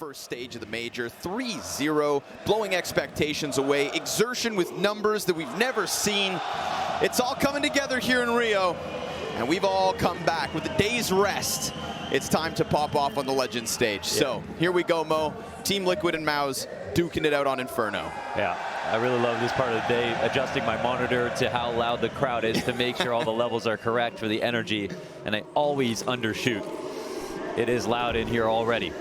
first stage of the Major. 3-0, blowing expectations away. Exertion with numbers that we've never seen. It's all coming together here in Rio, and we've all come back with a day's rest. It's time to pop off on the Legend stage. Yeah. So here we go, Mo. Team Liquid and MOUZ duking it out on Inferno. Yeah, I really love this part of the day, adjusting my monitor to how loud the crowd is to make sure all the levels are correct for the energy, and I always undershoot. It is loud in here already.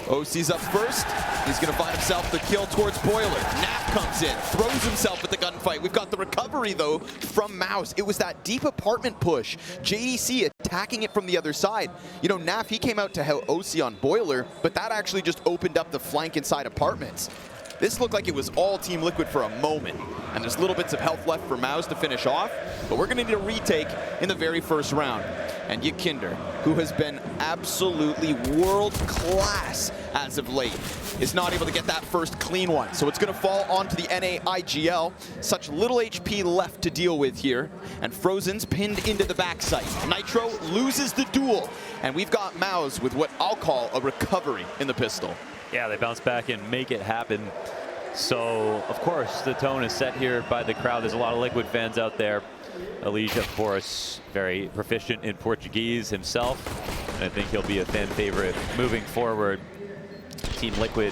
OC's up first. He's going to find himself the kill towards Boiler. Nap comes in, throws himself at the gunfight. We've got the recovery, though, from MOUZ. It was that deep apartment push. JDC attacking it from the other side. You know, Naf, he came out to help OC on Boiler, but that actually just opened up the flank inside apartments. This looked like it was all Team Liquid for a moment, and there's little bits of health left for MOUZ to finish off, but we're going to need a retake in the very first round. And Yikinder, who has been absolutely world-class as of late, is not able to get that first clean one. So it's going to fall onto the NAIGL. Such little HP left to deal with here, and Frozen's pinned into the backside. Nitro loses the duel, and we've got MOUZ with what I'll call a recovery in the pistol. Yeah, they bounce back and make it happen. So, of course, the tone is set here by the crowd. There's a lot of Liquid fans out there. Elijah, of course, very proficient in Portuguese himself. And I think he'll be a fan favorite moving forward. Team Liquid,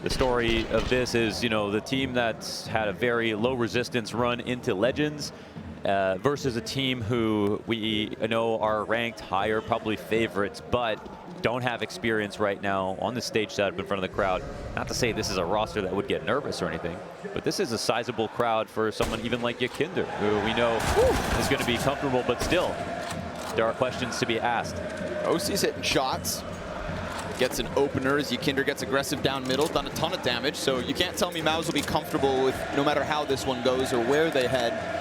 the story of this is, you know, the team that's had a very low resistance run into Legends versus a team who we know are ranked higher, probably favorites, but don't have experience right now on the stage setup in front of the crowd. Not to say this is a roster that would get nervous or anything, but this is a sizable crowd for someone even like Yikinder, who we know is going to be comfortable, but still, there are questions to be asked. OC's hitting shots. Gets an opener as Yikinder gets aggressive down middle, done a ton of damage, so you can't tell me MOUZ will be comfortable with no matter how this one goes or where they head.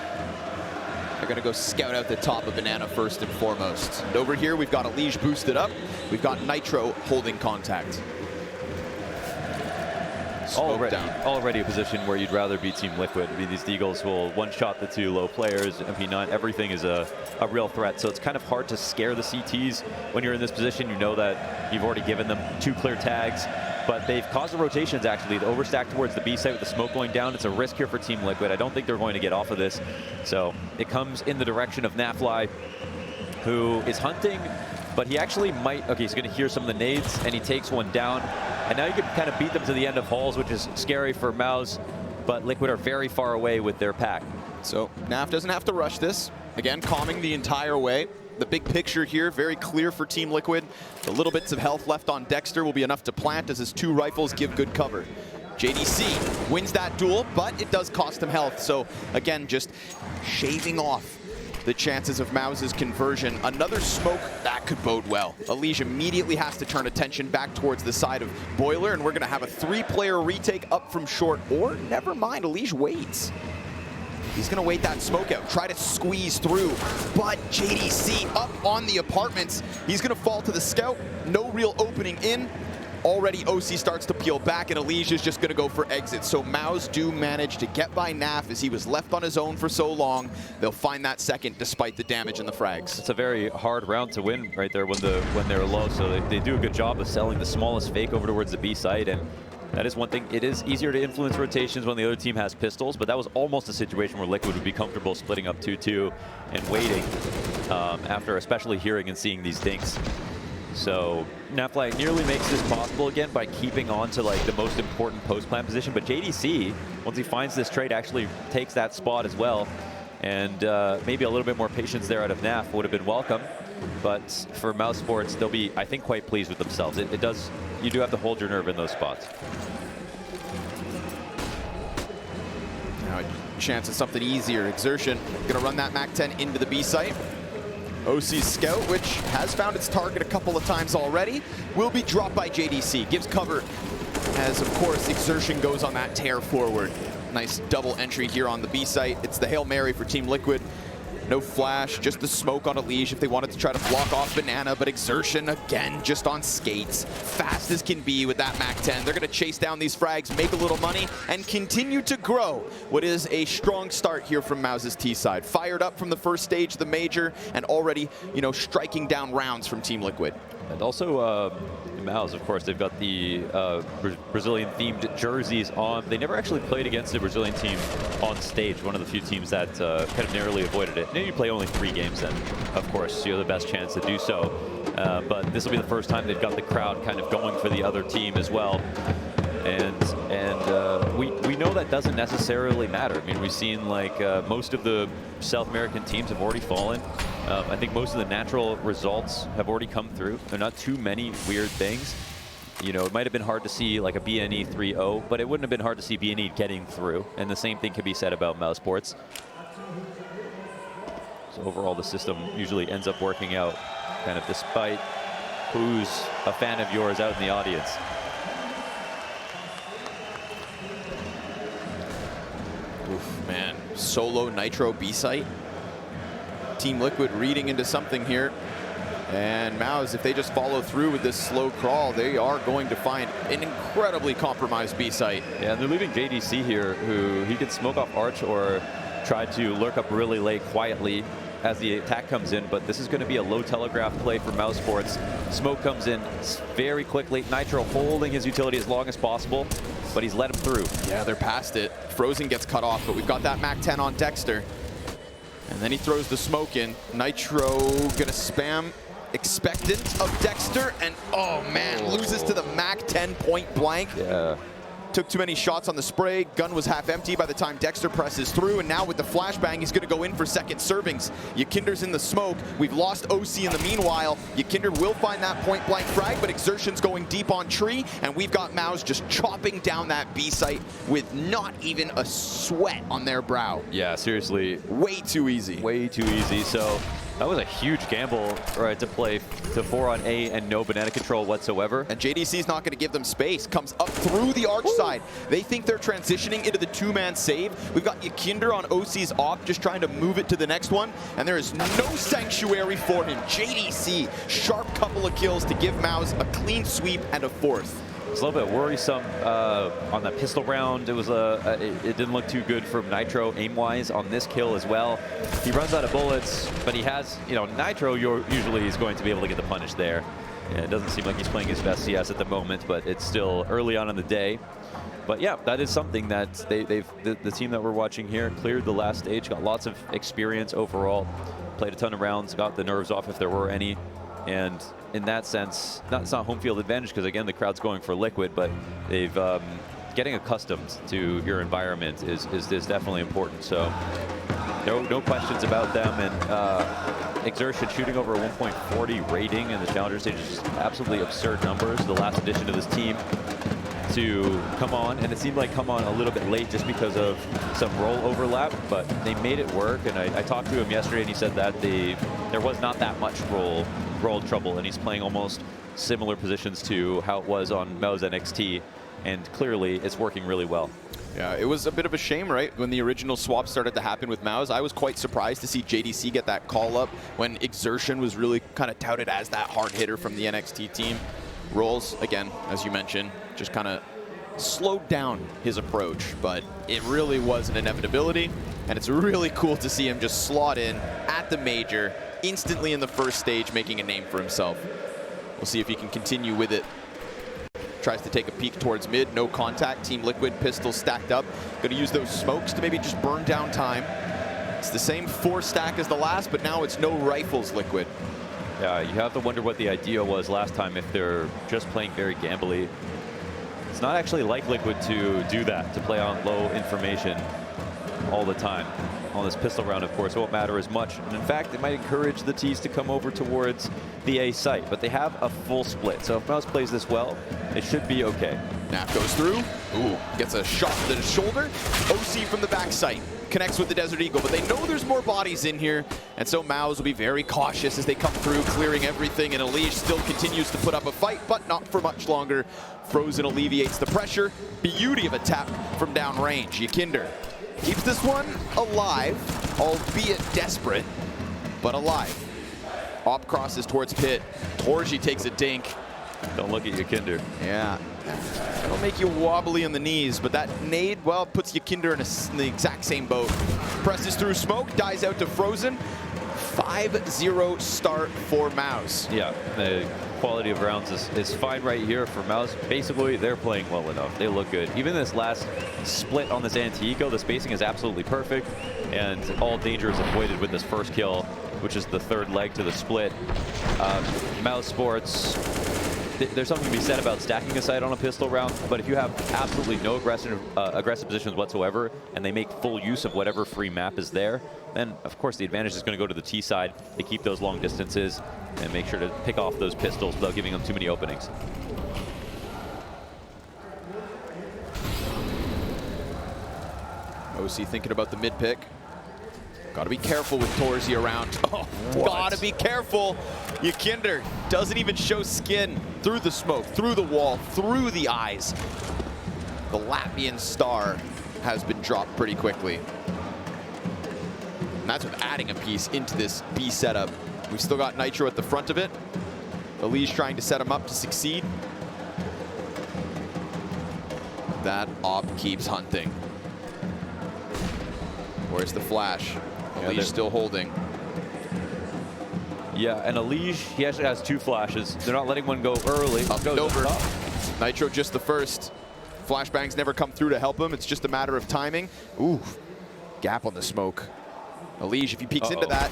They're going to go scout out the top of Banana first and foremost. And over here, we've got Elige boosted up. We've got Nitro holding contact. Already a position where you'd rather be Team Liquid. I mean, these Deagles will one-shot the two low players. MP9, everything is a real threat. So it's kind of hard to scare the CTs when you're in this position. You know that you've already given them 2 clear tags, but they've caused the rotations, actually. The overstack towards the B site with the smoke going down. It's a risk here for Team Liquid. I don't think they're going to get off of this. So it comes in the direction of Nafly, who is hunting, but he actually might, okay, he's going to hear some of the nades, and he takes one down. And now you can kind of beat them to the end of halls, which is scary for MOUZ, but Liquid are very far away with their pack. So Naf doesn't have to rush this. Again, calming the entire way. The big picture here, very clear for Team Liquid. The little bits of health left on Dexter will be enough to plant as his 2 rifles give good cover. JDC wins that duel, but it does cost him health. So again, just shaving off the chances of MOUZ's conversion. Another smoke, that could bode well. Elige immediately has to turn attention back towards the side of Boiler, and we're going to have a 3-player retake up from short. Or, never mind, Elige waits. He's going to wait that smoke out, try to squeeze through. But JDC up on the apartments. He's going to fall to the scout. No real opening in. Already OC starts to peel back, and Elige is just going to go for exit. So MOUZ do manage to get by Naf as he was left on his own for so long. They'll find that second despite the damage and the frags. It's a very hard round to win right there when they're low. So they do a good job of selling the smallest fake over towards the B site, and that is one thing. It is easier to influence rotations when the other team has pistols, but that was almost a situation where Liquid would be comfortable splitting up 2-2 and waiting after especially hearing and seeing these dinks. So Nafly nearly makes this possible again by keeping on to like the most important post-plant position, but JDC, once he finds this trade, actually takes that spot as well. And maybe a little bit more patience there out of Naf would have been welcome. But for MOUZ Sports, they'll be, I think, quite pleased with themselves. You do have to hold your nerve in those spots. Now a chance at something easier. Exertion gonna run that MAC-10 into the B site. OC's scout, which has found its target a couple of times already, will be dropped by JDC. Gives cover as, of course, Exertion goes on that tear forward. Nice double entry here on the B site. It's the Hail Mary for Team Liquid. No flash, just the smoke on Elige if they wanted to try to block off Banana, but Exertion, again, just on skates. Fast as can be with that MAC-10. They're going to chase down these frags, make a little money, and continue to grow what is a strong start here from MOUZ's T side. Fired up from the first stage of the Major, and already, you know, striking down rounds from Team Liquid. And also, MOUZ. Of course, they've got the Brazilian-themed jerseys on. They never actually played against the Brazilian team on stage, one of the few teams that kind of narrowly avoided it. And you play only 3 games then, of course, you have the best chance to do so. But this will be the first time they've got the crowd kind of going for the other team as well. And we know that doesn't necessarily matter. I mean, we've seen like most of the South American teams have already fallen. I think most of the natural results have already come through. There are not too many weird things. You know, it might have been hard to see like a BNE 3-0, but it wouldn't have been hard to see BNE getting through. And the same thing can be said about MOUZ Sports. So overall, the system usually ends up working out, kind of despite who's a fan of yours out in the audience. Oof, man, solo Nitro B site. Team Liquid reading into something here. And MOUZ, if they just follow through with this slow crawl, they are going to find an incredibly compromised B site. Yeah, and they're leaving JDC here, who he can smoke off Arch or try to lurk up really late quietly as the attack comes in, but this is going to be a low telegraph play for MOUZ Sports. Smoke comes in very quickly. Nitro holding his utility as long as possible, but he's let him through. Yeah, they're past it. Frozen gets cut off, but we've got that MAC-10 on Dexter. And then he throws the smoke in. Nitro gonna spam expectant of Dexter, and oh man, loses to the MAC-10 point blank. Yeah. Took too many shots on the spray. Gun was half empty by the time Dexter presses through, and now with the flashbang, he's gonna go in for second servings. Yakinder's in the smoke. We've lost OC in the meanwhile. Yakinder will find that point blank frag, but Exertion's going deep on tree, and we've got MOUZ just chopping down that B site with not even a sweat on their brow. Yeah, seriously. Way too easy. Way too easy. So that was a huge gamble, right, to play to 4 on A and no banana control whatsoever. And JDC's not going to give them space. Comes up through the arch side. They think they're transitioning into the 2-man save. We've got Yakinder on OC's op, just trying to move it to the next one. And there is no sanctuary for him. JDC, sharp couple of kills to give MOUZ a clean sweep and a 4th. It's a little bit worrisome on that pistol round. It was it didn't look too good from Nitro aim-wise on this kill as well. He runs out of bullets, but he has, you know, Nitro usually is going to be able to get the punish there. And it doesn't seem like he's playing his best CS at the moment, but it's still early on in the day. But yeah, that is something that the team that we're watching here cleared the last stage, got lots of experience overall, played a ton of rounds, got the nerves off if there were any. And in that sense, it's not home field advantage because, again, the crowd's going for Liquid, but they've getting accustomed to your environment is definitely important. So no questions about them. And Exertion shooting over a 1.40 rating in the Challenger stage is just absolutely absurd numbers. The last addition to this team to come on, and it seemed like come on a little bit late just because of some role overlap, but they made it work. And I talked to him yesterday, and he said that there was not that much role trouble, and he's playing almost similar positions to how it was on MOUZ NXT, and clearly it's working really well. Yeah, it was a bit of a shame, right? When the original swap started to happen with MOUZ, I was quite surprised to see JDC get that call up when Exertion was really kind of touted as that hard hitter from the NXT team. Rolls, again, as you mentioned, just kind of slowed down his approach, but it really was an inevitability, and it's really cool to see him just slot in at the Major, instantly in the first stage, making a name for himself. We'll see if he can continue with it. Tries to take a peek towards mid, no contact. Team Liquid, pistols stacked up. Going to use those smokes to maybe just burn down time. It's the same 4 stack as the last, but now it's no rifles, Liquid. Yeah, you have to wonder what the idea was last time if they're just playing very gambly. It's not actually like Liquid to do that, to play on low information all the time. On this pistol round, of course, it won't matter as much. And in fact, it might encourage the T's to come over towards the A site, but they have a full split. So if MOUZ plays this well, it should be okay. Nap goes through. Ooh, gets a shot to the shoulder. OC from the back site. Connects with the Desert Eagle, but they know there's more bodies in here, and so MOUZ will be very cautious as they come through, clearing everything, and Elige still continues to put up a fight, but not for much longer. Frozen alleviates the pressure. Beauty of a tap from downrange. Yakinder keeps this one alive, albeit desperate, but alive. Op crosses towards pit. Torji takes a dink. Don't look at Yakinder. Yeah. That'll make you wobbly in the knees, but that nade, well, puts Yakinder in the exact same boat. Presses through smoke, dies out to Frozen. 5-0 start for MOUZ. Yeah, quality of rounds is fine right here for MOUZ. Basically, they're playing well enough. They look good. Even this last split on this anti-eco, the spacing is absolutely perfect, and all danger is avoided with this first kill, which is the third leg to the split. MOUZ Sports, there's something to be said about stacking a sight on a pistol round, but if you have absolutely no aggressive positions whatsoever, and they make full use of whatever free map is there, then of course the advantage is going to go to the T side. They keep those long distances and make sure to pick off those pistols without giving them too many openings. OC thinking about the mid pick. Gotta be careful with Torzy around. Oh, gotta be careful. Yakinder doesn't even show skin through the smoke, through the wall, through the eyes. The Latvian star has been dropped pretty quickly. And that's with adding a piece into this B setup. We've still got Nitro at the front of it. Elise trying to set him up to succeed. That op keeps hunting. Where's the flash? Elise still holding. Yeah, and Elise, he actually has two flashes. They're not letting one go early. Up and over. Nitro just the first. Flashbangs never come through to help him. It's just a matter of timing. Ooh, gap on the smoke. Elise, if he peeks into that,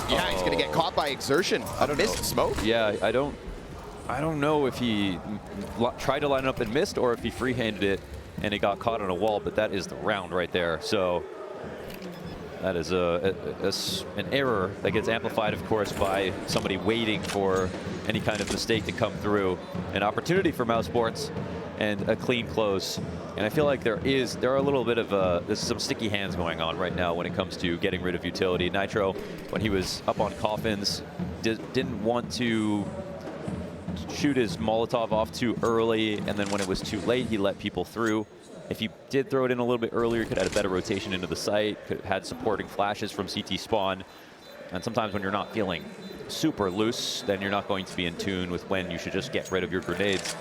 yeah, he's gonna get caught by exertion. I don't missed smoke. Yeah, I don't know if he tried to line up and missed, or if he free-handed it and it got caught on a wall. But that is the round right there. So that is an error that gets amplified, of course, by somebody waiting for any kind of mistake to come through. An opportunity for MOUZ Sports and a clean close. And I feel like there are a little bit of there's some sticky hands going on right now when it comes to getting rid of utility. Nitro, when he was up on coffins, didn't want to shoot his Molotov off too early, and then when it was too late, he let people through. If he did throw it in a little bit earlier, could have had a better rotation into the site, could have had supporting flashes from CT spawn. And sometimes when you're not feeling super loose, then you're not going to be in tune with when you should just get rid of your grenades.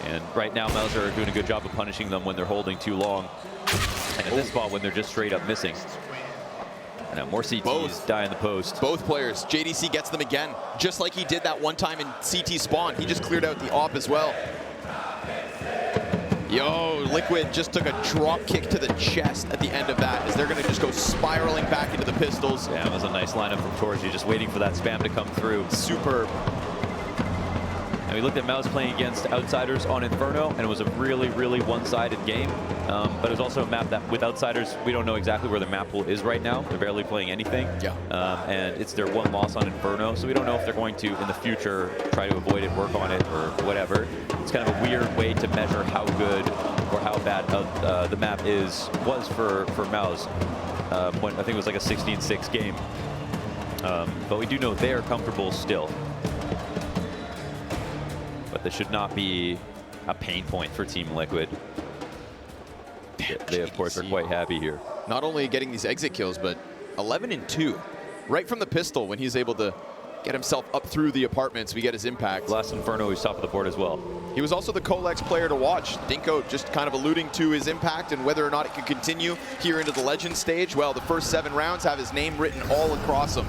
And right now, MOUZ are doing a good job of punishing them when they're holding too long. And at this spot, when they're just straight up missing. And now more CTs die in the post. Both players. JDC gets them again, just like he did that one time in CT spawn. He just cleared out the op as well. Yo, Liquid just took a drop kick to the chest at the end of that, as they're going to just go spiraling back into the pistols. Yeah, it was a nice lineup from Torzy, just waiting for that spam to come through. Superb. And we looked at MOUZ playing against Outsiders on Inferno, and it was a really, really one-sided game. But it was also a map that, with Outsiders, we don't know exactly where the map pool is right now. They're barely playing anything. Yeah. And it's their one loss on Inferno, so we don't know if they're going to, in the future, try to avoid it, work on it, or whatever. It's kind of a weird way to measure how good or how bad the map was for MOUZ. I think it was like a 16-6 game. But we do know they're comfortable still. But this should not be a pain point for Team Liquid. They, of course, are quite happy here. Not only getting these exit kills, but 11 and 2. Right from the pistol when he's able to get himself up through the apartments. We get his impact. Last Inferno, he's top of the board as well. He was also the Colex player to watch. Dinko just kind of alluding to his impact and whether or not it could continue here into the Legend stage. Well, the first 7 rounds have his name written all across them.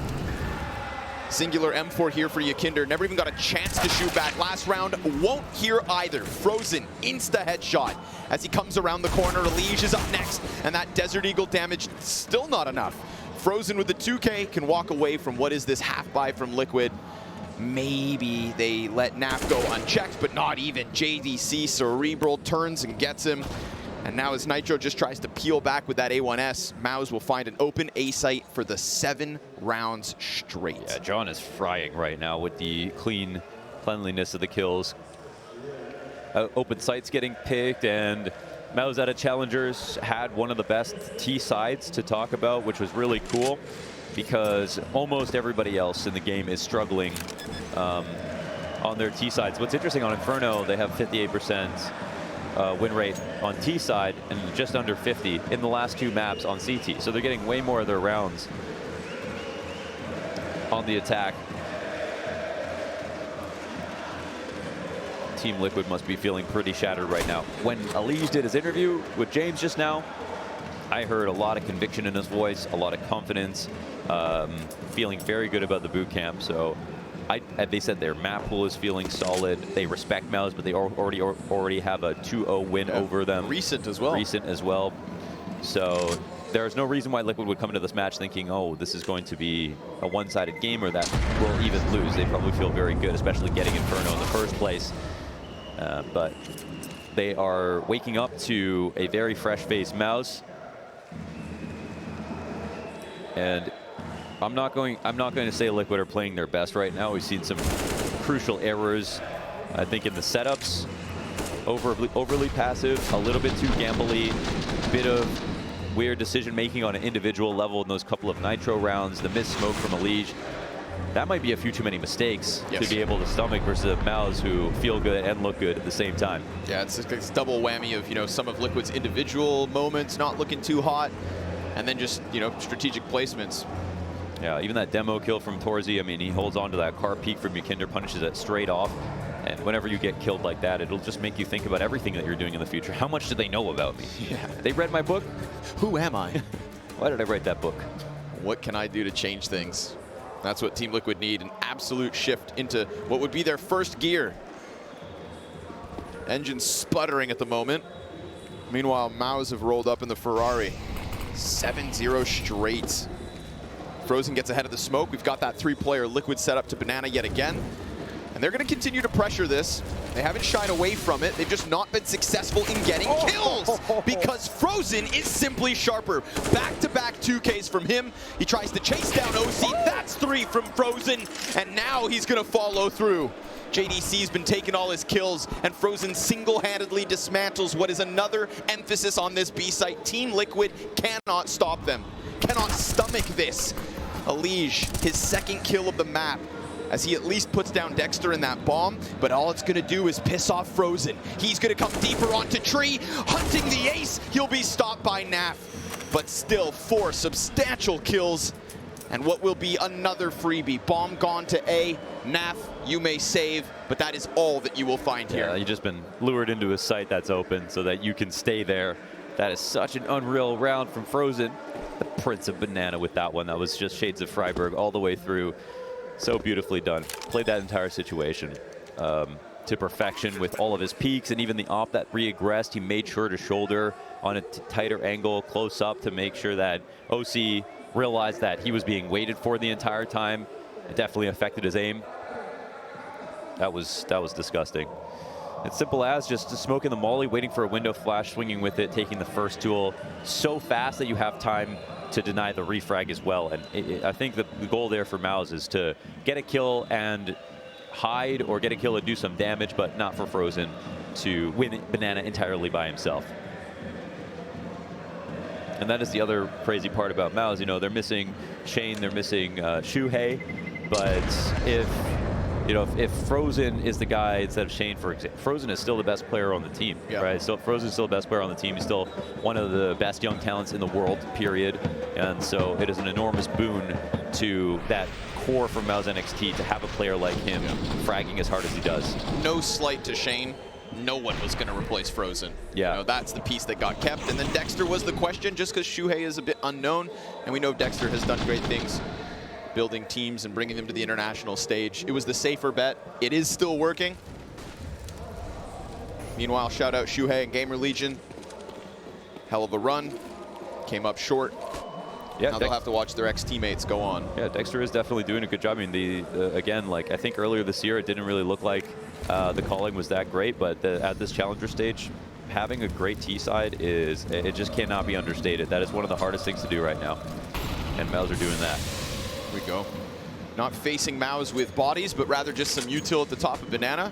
Singular M4 here for Yakinder. Never even got a chance to shoot back. Last round won't hear either. Frozen, insta headshot. As he comes around the corner, Elige is up next, and that Desert Eagle damage still not enough. Frozen with the 2K can walk away from what is this half-buy from Liquid. Maybe they let NAF go unchecked, but not even. JDC Cerebral turns and gets him. And now as Nitro just tries to peel back with that A1S, MOUZ will find an open A site for the 7 rounds straight. Yeah, John is frying right now with the cleanliness of the kills. Open sites getting picked, and MOUZ out of Challengers had one of the best T sides to talk about, which was really cool because almost everybody else in the game is struggling on their T sides. What's interesting on Inferno, they have 58% win rate on T side and just under 50 in the last 2 maps on CT. So they're getting way more of their rounds on the attack. Team Liquid must be feeling pretty shattered right now. When Elige did his interview with James just now, I heard a lot of conviction in his voice, a lot of confidence, feeling very good about the boot camp. So they said their map pool is feeling solid. They respect MOUZ, but they already have a 2-0 win over them. Recent as well. Recent as well. So there's no reason why Liquid would come into this match thinking, oh, this is going to be a one-sided game or that we'll even lose. They probably feel very good, especially getting Inferno in the first place. But they are waking up to a very fresh-faced MOUZ. And I'm not going to say Liquid are playing their best right now. We've seen some crucial errors, I think, in the setups. Overly passive, a little bit too gambly, bit of weird decision making on an individual level in those couple of Nitro rounds, the missed smoke from Elige. That might be a few too many mistakes to be able to stomach versus a MOUZ who feel good and look good at the same time. Yeah, it's double whammy of, you know, some of Liquid's individual moments not looking too hot, and then just, you know, strategic placements. Yeah, even that demo kill from Torzy, I mean, he holds on to that car peek from Yukinder, punishes it straight off. And whenever you get killed like that, it'll just make you think about everything that you're doing in the future. How much do they know about me? Yeah. They read my book? Who am I? Why did I write that book? What can I do to change things? That's what Team Liquid need, an absolute shift into what would be their first gear. Engine sputtering at the moment. Meanwhile, MOUZ have rolled up in the Ferrari. 7-0 straight. Frozen gets ahead of the smoke. We've got that 3-player Liquid set up to Banana yet again. And they're going to continue to pressure this. They haven't shied away from it. They've just not been successful in getting kills because Frozen is simply sharper. Back-to-back 2Ks from him. He tries to chase down OC. That's 3 from Frozen. And now he's going to follow through. JDC's been taking all his kills, and Frozen single-handedly dismantles what is another emphasis on this B site. Team Liquid cannot stop them. Cannot stomach this. Elige, his second kill of the map, as he at least puts down Dexter in that bomb, but all it's gonna do is piss off Frozen. He's gonna come deeper onto Tree, hunting the ace. He'll be stopped by Naf, but still 4 substantial kills, and what will be another freebie. Bomb gone to A. Naf, you may save, but that is all that you will find here. Yeah, you've just been lured into a site that's open so that you can stay there. That is such an unreal round from Frozen. The Prince of Banana with that one. That was just Shades of Freiburg all the way through. So beautifully done. Played that entire situation to perfection with all of his peaks, and even the op that re-aggressed, he made sure to shoulder on a tighter angle close up to make sure that OC realized that he was being waited for the entire time. It definitely affected his aim. That was disgusting. It's simple as just smoking the molly, waiting for a window flash, swinging with it, taking the first tool so fast that you have time to deny the refrag as well. And I think the goal there for MOUZ is to get a kill and hide, or get a kill and do some damage, but not for Frozen to win Banana entirely by himself. And that is the other crazy part about MOUZ. You know, they're missing Shane, they're missing Shuhei, but if Frozen is the guy instead of Shane, for example, Frozen is still the best player on the team, right? So Frozen is still the best player on the team. He's still one of the best young talents in the world, period. And so it is an enormous boon to that core from MOUZ NXT to have a player like him fragging as hard as he does. No slight to Shane. No one was going to replace Frozen. Yeah. You know, that's the piece that got kept. And then Dexter was the question, just because Shuhei is a bit unknown. And we know Dexter has done great things building teams and bringing them to the international stage. It was the safer bet. It is still working. Meanwhile, shout out Shuhei and GamerLegion. Hell of a run. Came up short. Yeah, now they'll have to watch their ex-teammates go on. Yeah, Dexter is definitely doing a good job. I mean, again, like I think earlier this year, it didn't really look like the calling was that great, but at this challenger stage, having a great T side it just cannot be understated. That is one of the hardest things to do right now, and MOUZ are doing that. Here we go. Not facing MOUZ with bodies, but rather just some util at the top of Banana.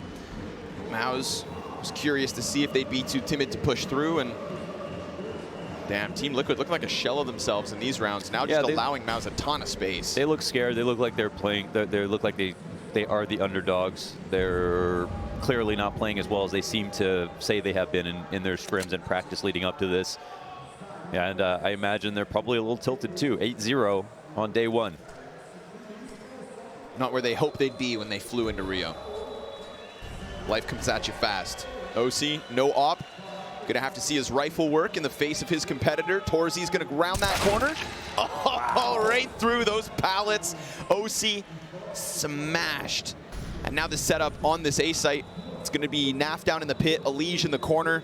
MOUZ was curious to see if they'd be too timid to push through, and damn, Team Liquid look like a shell of themselves in these rounds. Now just allowing MOUZ a ton of space. They look scared. They look like they're playing. They look like they are the underdogs. They're clearly not playing as well as they seem to say they have been in their scrims and practice leading up to this. And I imagine they're probably a little tilted too. 8-0 on day one. Not where they hoped they'd be when they flew into Rio. Life comes at you fast. OC, no op. Gonna have to see his rifle work in the face of his competitor. Torzi's gonna round that corner. Oh, right through those pallets. OC smashed. And now the setup on this A site, it's going to be Naf down in the pit, Elige in the corner.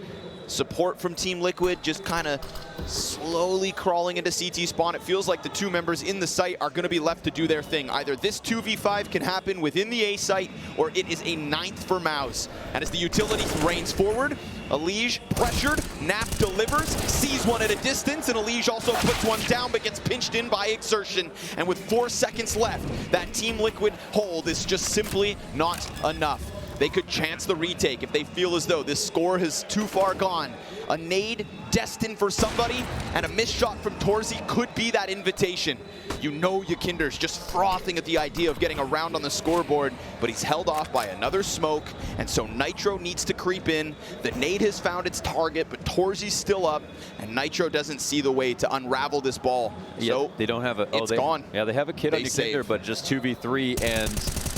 Support from Team Liquid just kind of slowly crawling into CT spawn. It feels like the two members in the site are going to be left to do their thing. Either this 2v5 can happen within the A site, or it is a 9th for MOUZ. And as the utility reigns forward, Elige pressured, Naf delivers, sees one at a distance, and Elige also puts one down but gets pinched in by Exertion. And with 4 seconds left, that Team Liquid hold is just simply not enough. They could chance the retake if they feel as though this score has too far gone. A nade destined for somebody, and a missed shot from Torzy could be that invitation. You know Yakinder's just frothing at the idea of getting around on the scoreboard, but he's held off by another smoke, and so Nitro needs to creep in. The nade has found its target, but Torzy's still up, and Nitro doesn't see the way to unravel this ball. Yeah, so they don't have a. It's gone. Yeah, they have a kid on Yakinder, save. but just 2v3, and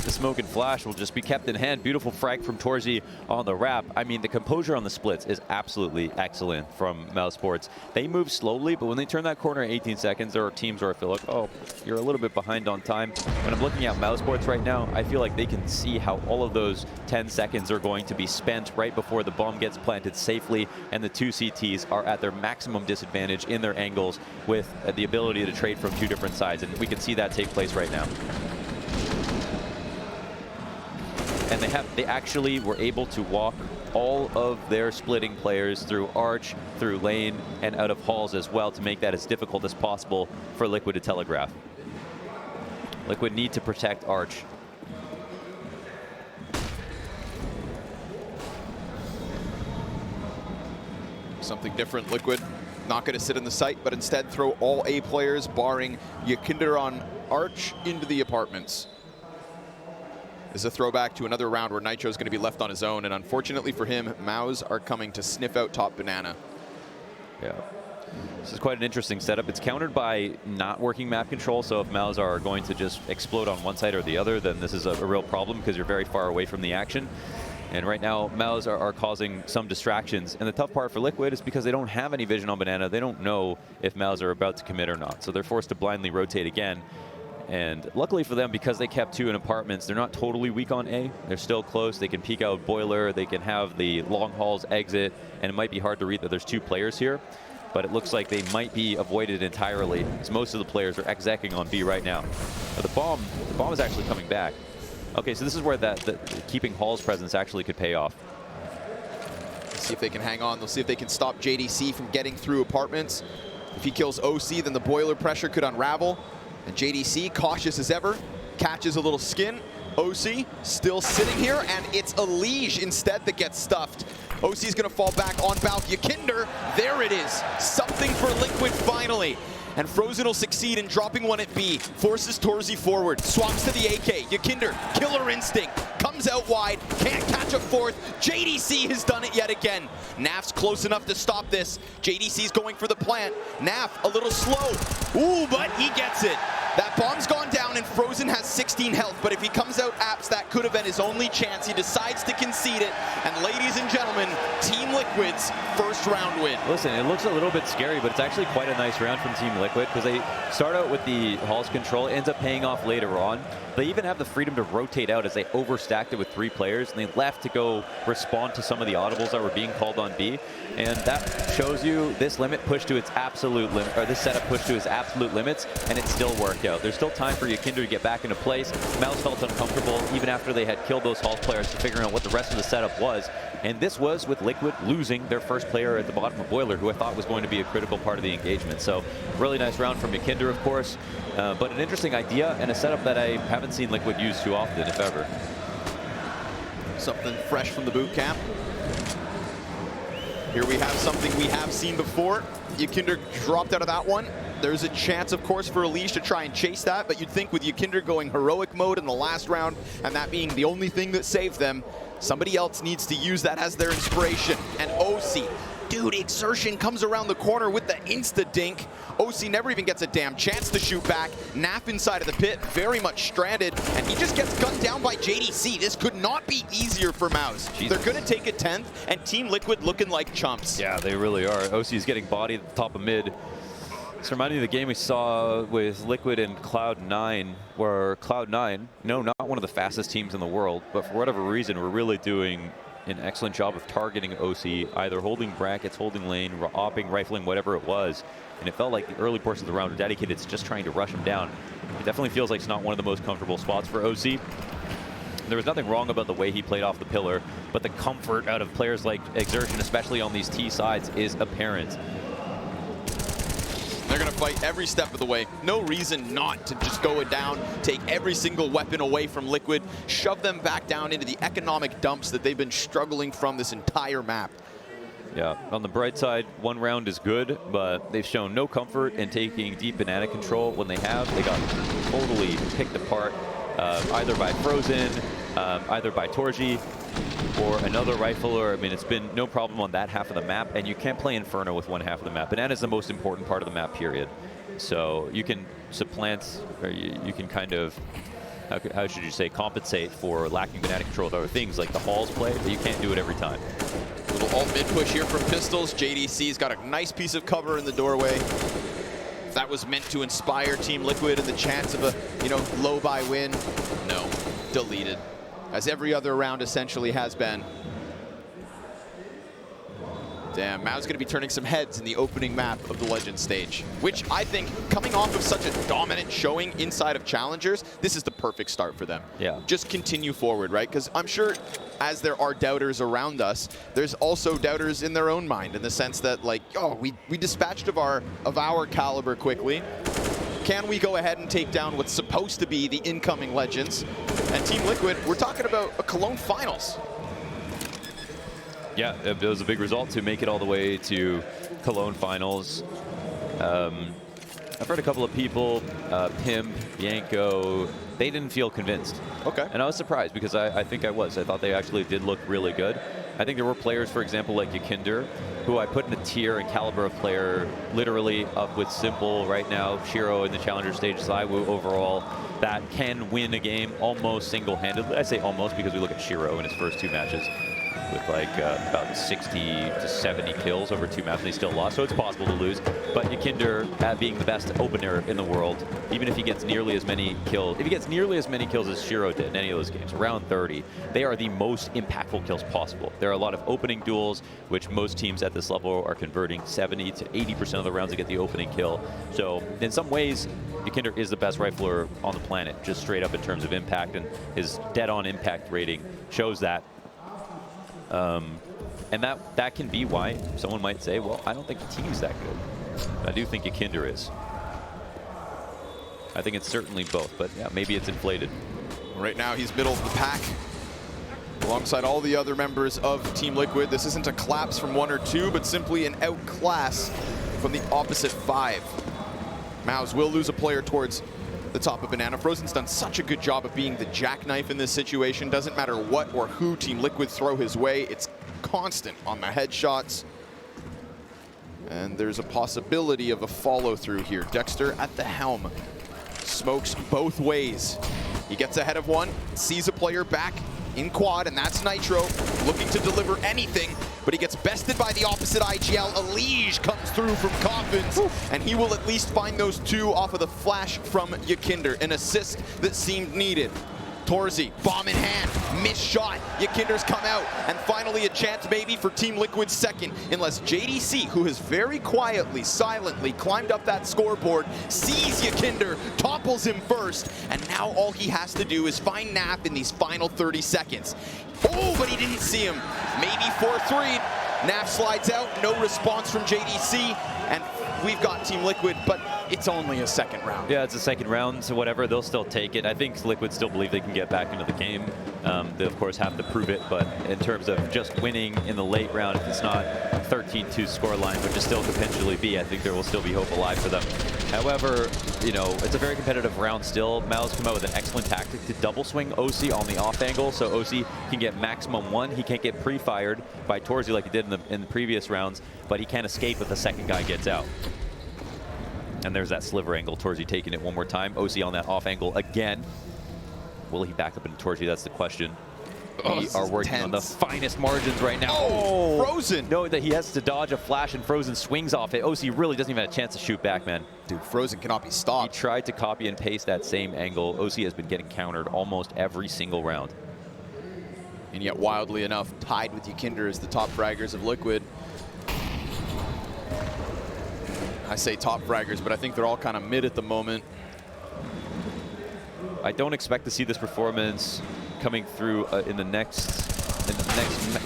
the smoke and flash will just be kept in hand. Beautiful frag from Torzy on the wrap. I mean, the composure on the splits is absolutely excellent from MOUZ Sports. They move slowly, but when they turn that corner in 18 seconds, there are teams where I feel like, oh, you're a little bit behind on time. When I'm looking at MOUZ Sports right now, I feel like they can see how all of those 10 seconds are going to be spent right before the bomb gets planted safely, and the two CTs are at their maximum disadvantage in their angles with the ability to trade from 2 different sides, and we can see that take place right now. And they actually were able to walk all of their splitting players through Arch, through lane, and out of halls as well to make that as difficult as possible for Liquid to telegraph. Liquid need to protect Arch. Something different, Liquid not going to sit in the site, but instead throw all A players, barring Yakinder on Arch, into the apartments. This is a throwback to another round where Nitro's going to be left on his own, and unfortunately for him, MOUZ are coming to sniff out top banana. Yeah. This is quite an interesting setup. It's countered by not working map control, so if MOUZ are going to just explode on one side or the other, then this is a real problem because you're very far away from the action. And right now, MOUZ are causing some distractions. And the tough part for Liquid is because they don't have any vision on banana, they don't know if MOUZ are about to commit or not. So they're forced to blindly rotate again. And luckily for them, because they kept 2 in apartments, they're not totally weak on A. They're still close. They can peek out Boiler. They can have the long hauls exit. And it might be hard to read that there's 2 players here. But it looks like they might be avoided entirely, as most of the players are execing on B right now. But the bomb is actually coming back. Okay, so this is where the keeping Hall's presence actually could pay off. Let's see if they can hang on. They'll see if they can stop JDC from getting through apartments. If he kills OC, then the Boiler pressure could unravel. And JDC, cautious as ever, catches a little skin. OC still sitting here, and it's Elige instead that gets stuffed. OC's gonna fall back on Balk. Yakinder, there it is. Something for Liquid finally. And Frozen will succeed in dropping one at B. Forces Torzy forward, swaps to the AK. Yakinder, killer instinct, comes out wide, can't catch a 4th. JDC has done it yet again. Naf's close enough to stop this. JDC's going for the plant. Naf a little slow. Ooh, but he gets it. That bomb's gone down and Frozen has 16 health, but if he comes out apps, that could have been his only chance. He decides to concede it, and ladies and gentlemen, Team Liquid's first round win. Listen, it looks a little bit scary, but it's actually quite a nice round from Team Liquid because they start out with the Hall's control. It ends up paying off later on. They even have the freedom to rotate out as they overstacked it with 3 players, and they left to go respond to some of the audibles that were being called on B. And that shows you this limit pushed to its absolute limit, or this setup pushed to its absolute limits, and it still worked out. There's still time for Yakinder to get back into place. MOUZ felt uncomfortable even after they had killed those Hall players to figuring out what the rest of the setup was. And this was with Liquid losing their first player at the bottom of Boiler, who I thought was going to be a critical part of the engagement. So really nice round from Yakinder, of course, but an interesting idea and a setup that I haven't seen Liquid use too often, if ever. Something fresh from the boot camp. Here we have something we have seen before. Yakinder dropped out of that one. There's a chance, of course, for Elige to try and chase that, but you'd think with Yakinder going heroic mode in the last round, and that being the only thing that saved them, somebody else needs to use that as their inspiration. And OC, dude, Exertion comes around the corner with the insta-dink. OC never even gets a damn chance to shoot back. Naf inside of the pit, very much stranded, and he just gets gunned down by JDC. This could not be easier for MOUZ. Jesus. They're gonna take a 10th, and Team Liquid looking like chumps. Yeah, they really are. OC is getting bodied at the top of mid. It's reminding me of the game we saw with Liquid and Cloud9, where Cloud9, no, not one of the fastest teams in the world, but for whatever reason, we're really doing an excellent job of targeting OC, either holding brackets, holding lane, opping, rifling, whatever it was. And it felt like the early portions of the round were dedicated to just trying to rush him down. It definitely feels like it's not one of the most comfortable spots for OC. There was nothing wrong about the way he played off the pillar, but the comfort out of players like Exertion, especially on these T sides, is apparent. They're going to fight every step of the way. No reason not to just go it down, take every single weapon away from Liquid, shove them back down into the economic dumps that they've been struggling from this entire map. Yeah, on the bright side, one round is good, but they've shown no comfort in taking deep banana control. When they have, they got totally picked apart, either by Frozen, either by Torji, or another rifler. I mean, it's been no problem on that half of the map, and you can't play Inferno with one half of the map. Banana is the most important part of the map, period. So you can supplant, or you can kind of, how should you say, compensate for lacking banana control with other things like the Halls play, but you can't do it every time. Little alt mid push here from Pistols. JDC's got a nice piece of cover in the doorway. That was meant to inspire Team Liquid and the chance of a, low buy win. No, deleted. As every other round essentially has been. Damn, MOUZ going to be turning some heads in the opening map of the Legend stage, which I think, coming off of such a dominant showing inside of Challengers, this is the perfect start for them. Yeah. Just continue forward, right? Because I'm sure as there are doubters around us, there's also doubters in their own mind, in the sense that, like, oh, we dispatched of our caliber quickly. Can we go ahead and take down what's supposed to be the incoming Legends? And Team Liquid, we're talking about a Cologne Finals. Yeah, it was a big result to make it all the way to Cologne Finals. I've heard a couple of people, Pimp, Yanko, they didn't feel convinced. Okay. And I was surprised because I think I was. I thought they actually did look really good. I think there were players, for example, like Yakinder, who I put in a tier and caliber of player literally up with Simple right now, Shiro in the Challenger stage, Zywoo overall, that can win a game almost single-handedly. I say almost because we look at Shiro in his first two matches with like about 60 to 70 kills over two maps, and he still lost, so it's possible to lose. But Yakinder, being the best opener in the world, even if he gets nearly as many kills, if he gets nearly as many kills as Shiro did in any of those games, around 30, they are the most impactful kills possible. There are a lot of opening duels, which most teams at this level are converting 70 to 80% of the rounds to get the opening kill. So in some ways, Yakinder is the best rifler on the planet, just straight up in terms of impact, and his dead-on impact rating shows that. And that can be why someone might say, well, I don't think the team's that good. But I do think Yakinder is. I think it's certainly both, but yeah, maybe it's inflated. Right now, he's middle of the pack, alongside all the other members of Team Liquid. This isn't a collapse from one or two, but simply an outclass from the opposite five. MOUZ will lose a player towards the top of Banana. Frozen's done such a good job of being the jackknife in this situation. Doesn't matter what or who Team Liquid throw his way, it's constant on the headshots. And there's a possibility of a follow-through here. Dexter at the helm. Smokes both ways. He gets ahead of one, sees a player back in quad, and that's Nitro, looking to deliver anything, but he gets bested by the opposite IGL. Elige comes through from Coffins, and he will at least find those two off of the flash from Yakinder, an assist that seemed needed. Torzi, bomb in hand, missed shot. Yakinder's come out, and finally a chance maybe for Team Liquid's second, unless JDC, who has very quietly, silently climbed up that scoreboard, sees Yakinder, topples him first, and now all he has to do is find Nap in these final 30 seconds. Oh, but he didn't see him. Maybe 4-3. Nap slides out, no response from JDC, and we've got Team Liquid, but it's only a second round. Yeah, it's a second round, so whatever, they'll still take it. I think Liquid still believe they can get back into the game. They, of course, have to prove it, but in terms of just winning in the late round, if it's not 13-2 scoreline, which it still could potentially be, I think there will still be hope alive for them. However, you know, it's a very competitive round still. MOUZ come out with an excellent tactic to double swing OC on the off angle, so OC can get maximum one. He can't get pre-fired by Torzi like he did in the previous rounds, but he can't escape if the second guy gets out. And there's that sliver angle. Torzi taking it one more time. OC on that off angle again. Will he back up into Torzi? That's the question. We are working on the finest margins right now. Oh, Frozen. No, that he has to dodge a flash and Frozen swings off it. OC really doesn't even have a chance to shoot back, man. Dude, Frozen cannot be stopped. He tried to copy and paste that same angle. OC has been getting countered almost every single round. And yet, wildly enough, tied with Ykinder as the top fraggers of Liquid. I say top fraggers, but I think they're all kind of mid at the moment. I don't expect to see this performance coming through in the next.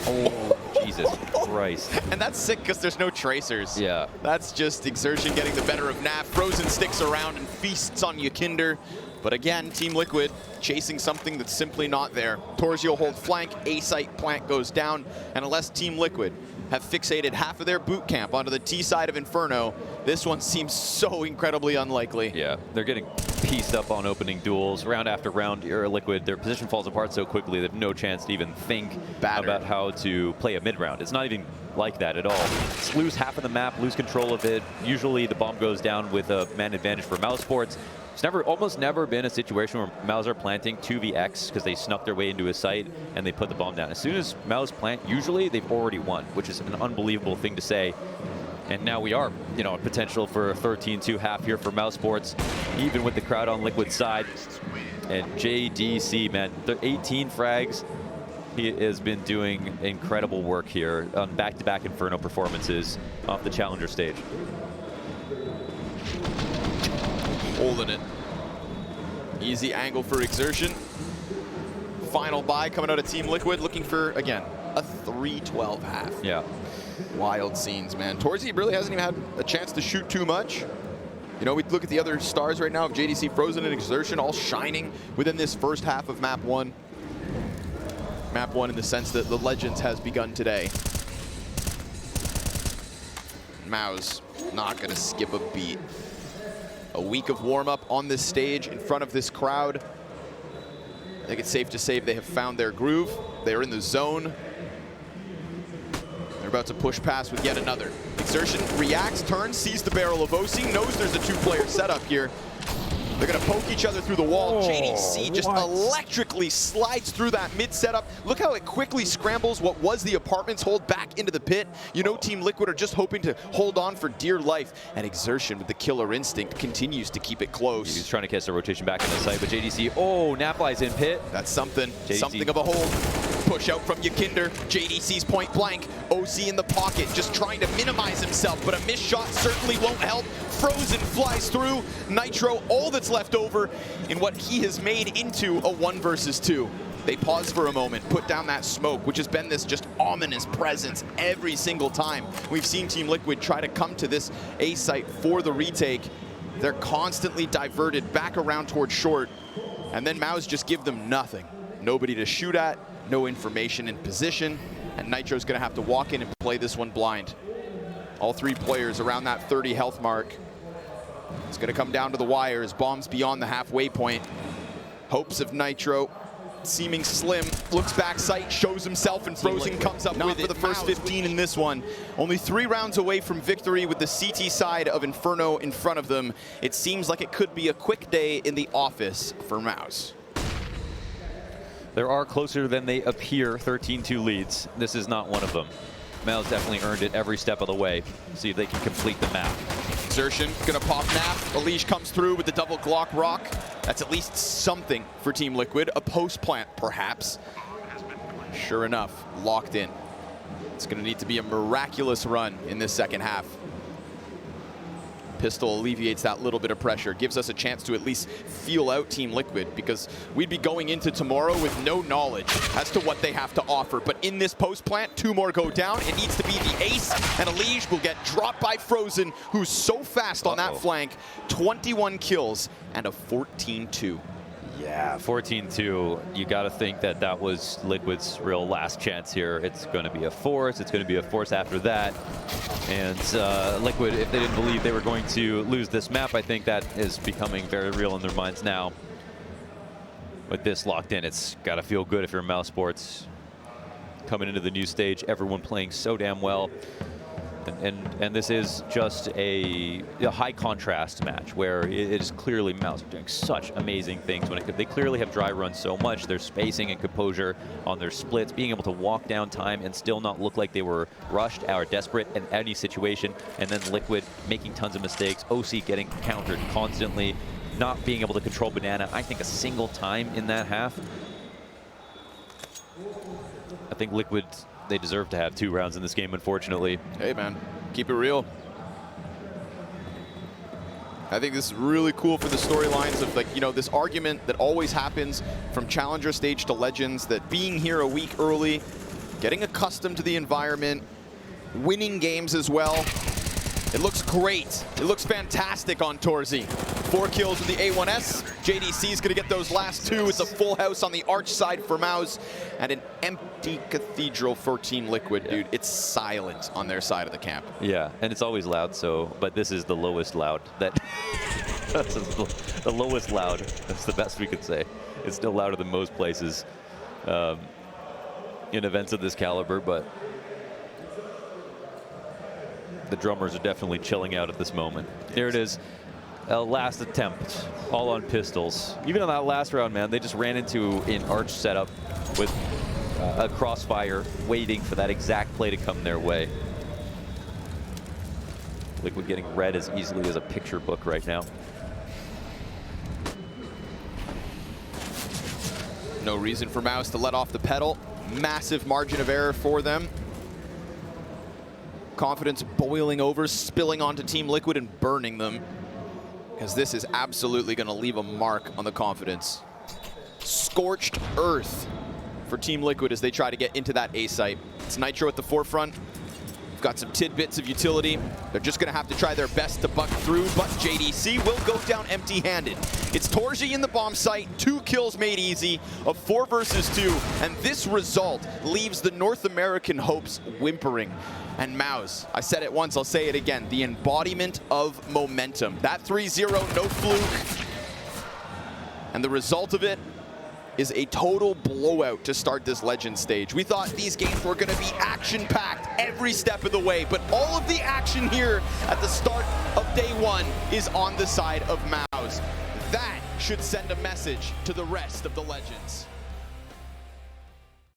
Oh, Jesus Christ! And that's sick because there's no tracers. Yeah. That's just Exertion getting the better of NaV. Frozen sticks around and feasts on Ykinder. But again, Team Liquid chasing something that's simply not there. Torzio hold flank, A-site plant goes down, and unless Team Liquid have fixated half of their boot camp onto the T side of Inferno, this one seems so incredibly unlikely. Yeah, they're getting pieced up on opening duels. Round after round, you're Liquid, their position falls apart so quickly they have no chance to even think about how to play a mid-round. It's not even like that at all. Just lose half of the map, lose control of it. Usually the bomb goes down with a man advantage for MOUZ Sports. It's almost never been a situation where MOUZ are planting 2vx because they snuck their way into a site and they put the bomb down. As soon as MOUZ plant, usually they've already won, which is an unbelievable thing to say. And now we are, potential for a 13-2 half here for MOUZ Sports, even with the crowd on Liquid's side. And JDC, man, the 18 frags. He has been doing incredible work here on back-to-back Inferno performances off the Challenger stage. Holding it. Easy angle for Exertion. Final buy coming out of Team Liquid, looking for, again, a 3-12 half. Yeah. Wild Scenes, man. Torzy really hasn't even had a chance to shoot too much. We look at the other stars right now of JDC, Frozen, and Exertion, all shining within this first half of Map 1. Map 1 in the sense that the Legends has begun today. MOUZ not going to skip a beat. A week of warm-up on this stage in front of this crowd. I think it's safe to say they have found their groove. They're in the zone. They're about to push past with yet another. Exertion reacts, turns, sees the barrel of OC, knows there's a two-player setup here. They're going to poke each other through the wall. JDC just electrically slides through that mid setup. Look how it quickly scrambles what was the apartments hold back into the pit. Team Liquid are just hoping to hold on for dear life. And Exertion with the killer instinct continues to keep it close. He's trying to catch the rotation back in the site, but JDC, NaVi's in pit. That's something. Something of a hold. Push out from Ykinder. JDC's point blank. OC in the pocket, just trying to minimize himself, but a missed shot certainly won't help. Frozen flies through. Nitro, all that's left over in what he has made into a 1 versus 2. They pause for a moment, put down that smoke, which has been this just ominous presence every single time we've seen Team Liquid try to come to this A site for the retake. They're constantly diverted back around towards short, and then MOUZ just give them nothing. Nobody to shoot at, no information in position, and Nitro's gonna have to walk in and play this one blind. All three players around that 30 health mark. It's gonna come down to the wire as bombs beyond the halfway point. Hopes of Nitro seeming slim, looks back sight, shows himself, and Frozen comes up with for the first 15 in this one. Only 3 rounds away from victory with the CT side of Inferno in front of them. It seems like it could be a quick day in the office for MOUZ. There are closer than they appear 13-2 leads. This is not one of them. MOUZ definitely earned it every step of the way. See if they can complete the map. Exertion gonna pop NaV. Elish comes through with the double Glock rock. That's at least something for Team Liquid. A post plant, perhaps. Sure enough, locked in. It's gonna need to be a miraculous run in this second half. Pistol alleviates that little bit of pressure, gives us a chance to at least feel out Team Liquid, because we'd be going into tomorrow with no knowledge as to what they have to offer. But in this post plant, 2 more go down. It needs to be the ace, and Elish will get dropped by Frozen, who's so fast on that flank. 21 kills and a 14-2. Yeah, 14-2. You got to think that that was Liquid's real last chance here. It's going to be a force. It's going to be a force after that. And Liquid, if they didn't believe they were going to lose this map, I think that is becoming very real in their minds now. With this locked in, it's got to feel good if you're MOUZ Sports. Coming into the new stage, everyone playing so damn well. And this is just a high contrast match where it is clearly MOUZ doing such amazing things when they clearly have dry run so much. Their spacing and composure on their splits, being able to walk down time and still not look like they were rushed or desperate in any situation, and then Liquid making tons of mistakes, OC getting countered constantly, not being able to control Banana, I think, a single time in that half. I think Liquid, they deserve to have 2 rounds in this game, unfortunately. Hey, man, keep it real. I think this is really cool for the storylines of, like, you know, this argument that always happens from Challenger stage to Legends, that being here a week early, getting accustomed to the environment, winning games as well. It looks great. It looks fantastic on Torzy. 4 kills with the A1S. JDC is going to get those last 2. It's a full house on the Arch side for MOUZ, and an empty Cathedral for Team Liquid, dude. It's silent on their side of the camp. Yeah, and it's always loud, so, but this is the lowest loud. That's the lowest loud. That's the best we could say. It's still louder than most places in events of this caliber, but the drummers are definitely chilling out at this moment. Here it is. Last attempt, all on pistols. Even on that last round, man, they just ran into an Arch setup with a crossfire, waiting for that exact play to come their way. Liquid getting read as easily as a picture book right now. No reason for MOUZ to let off the pedal. Massive margin of error for them. Confidence boiling over, spilling onto Team Liquid and burning them, because this is absolutely going to leave a mark on the confidence. Scorched earth for Team Liquid as they try to get into that A site. It's Nitro at the forefront. We've got some tidbits of utility. They're just going to have to try their best to buck through, but JDC will go down empty-handed. It's Torzy in the bomb site, 2 kills made easy, a 4 versus 2, and this result leaves the North American hopes whimpering. And MOUZ, I said it once, I'll say it again, the embodiment of momentum. That 3-0, no fluke. And the result of it is a total blowout to start this Legend stage. We thought these games were gonna be action-packed every step of the way, but all of the action here at the start of day 1 is on the side of MOUZ. That should send a message to the rest of the Legends.